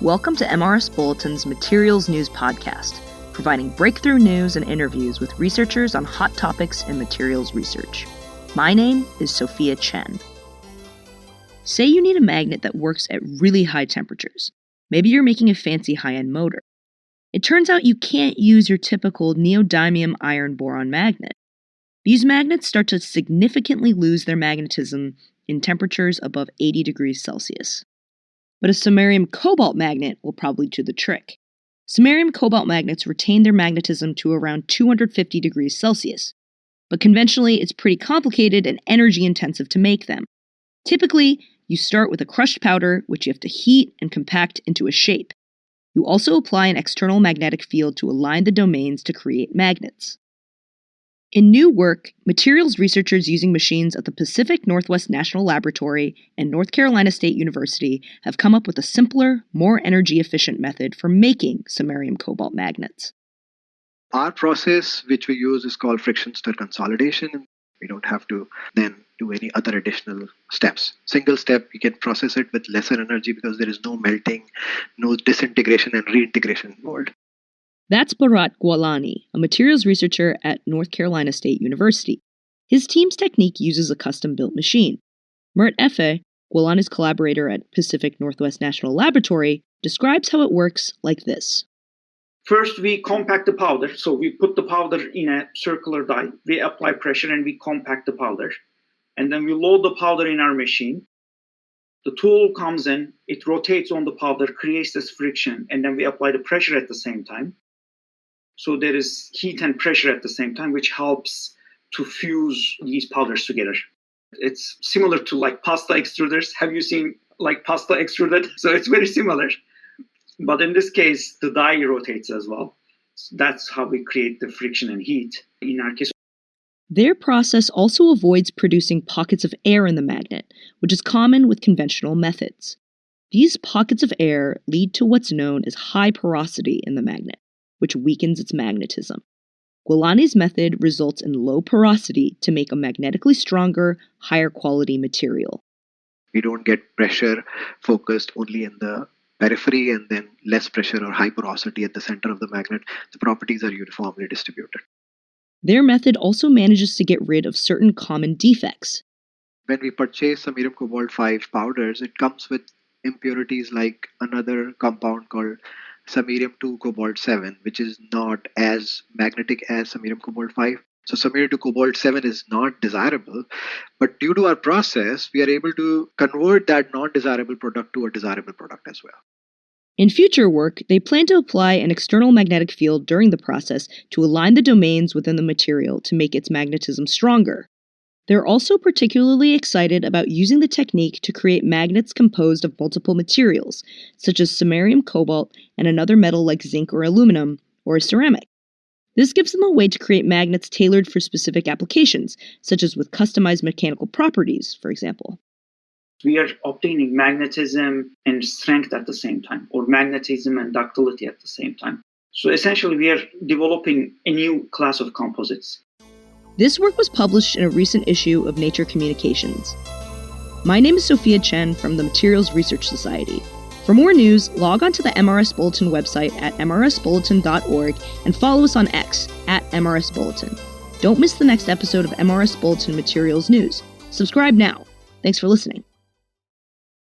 Welcome to MRS Bulletin's Materials News Podcast, providing breakthrough news and interviews with researchers on hot topics in materials research. My name is Sophia Chen. Say you need a magnet that works at really high temperatures. Maybe you're making a fancy high-end motor. It turns out you can't use your typical neodymium iron boron magnet. These magnets start to significantly lose their magnetism in temperatures above 80 degrees Celsius. But a samarium cobalt magnet will probably do the trick. Samarium cobalt magnets retain their magnetism to around 250 degrees Celsius, but conventionally it's pretty complicated and energy intensive to make them. Typically, you start with a crushed powder, which you have to heat and compact into a shape. You also apply an external magnetic field to align the domains to create magnets. In new work, materials researchers using machines at the Pacific Northwest National Laboratory and North Carolina State University have come up with a simpler, more energy-efficient method for making samarium cobalt magnets. Our process, which we use, is called friction stir consolidation. We don't have to then do any other additional steps. Single step, we can process it with lesser energy because there is no melting, no disintegration and reintegration involved. That's Bharat Gwalani, a materials researcher at North Carolina State University. His team's technique uses a custom-built machine. Mert Efe, Gwalani's collaborator at Pacific Northwest National Laboratory, describes how it works like this. First, we compact the powder. So we put the powder in a circular die. We apply pressure and we compact the powder. And then we load the powder in our machine. The tool comes in, it rotates on the powder, creates this friction, and then we apply the pressure at the same time. So there is heat and pressure at the same time, which helps to fuse these powders together. It's similar to like pasta extruders. Have you seen like pasta extruded? So it's very similar. But in this case, the die rotates as well. So that's how we create the friction and heat in our case. Their process also avoids producing pockets of air in the magnet, which is common with conventional methods. These pockets of air lead to what's known as high porosity in the magnet, which weakens its magnetism. Gwalani's method results in low porosity to make a magnetically stronger, higher quality material. We don't get pressure focused only in the periphery and then less pressure or high porosity at the center of the magnet. The properties are uniformly distributed. Their method also manages to get rid of certain common defects. When we purchase samarium cobalt 5 powders, it comes with impurities like another compound called Samarium 2 cobalt 7, which is not as magnetic as samarium cobalt 5. So samarium 2 cobalt 7 is not desirable, but due to our process, we are able to convert that non-desirable product to a desirable product as well. In future work, they plan to apply an external magnetic field during the process to align the domains within the material to make its magnetism stronger. They're also particularly excited about using the technique to create magnets composed of multiple materials, such as samarium cobalt and another metal like zinc or aluminum, or a ceramic. This gives them a way to create magnets tailored for specific applications, such as with customized mechanical properties, for example. We are obtaining magnetism and strength at the same time, or magnetism and ductility at the same time. So essentially, we are developing a new class of composites. This work was published in a recent issue of Nature Communications. My name is Sophia Chen from the Materials Research Society. For more news, log on to the MRS Bulletin website at mrsbulletin.org and follow us on X at MRS Bulletin. Don't miss the next episode of MRS Bulletin Materials News. Subscribe now. Thanks for listening.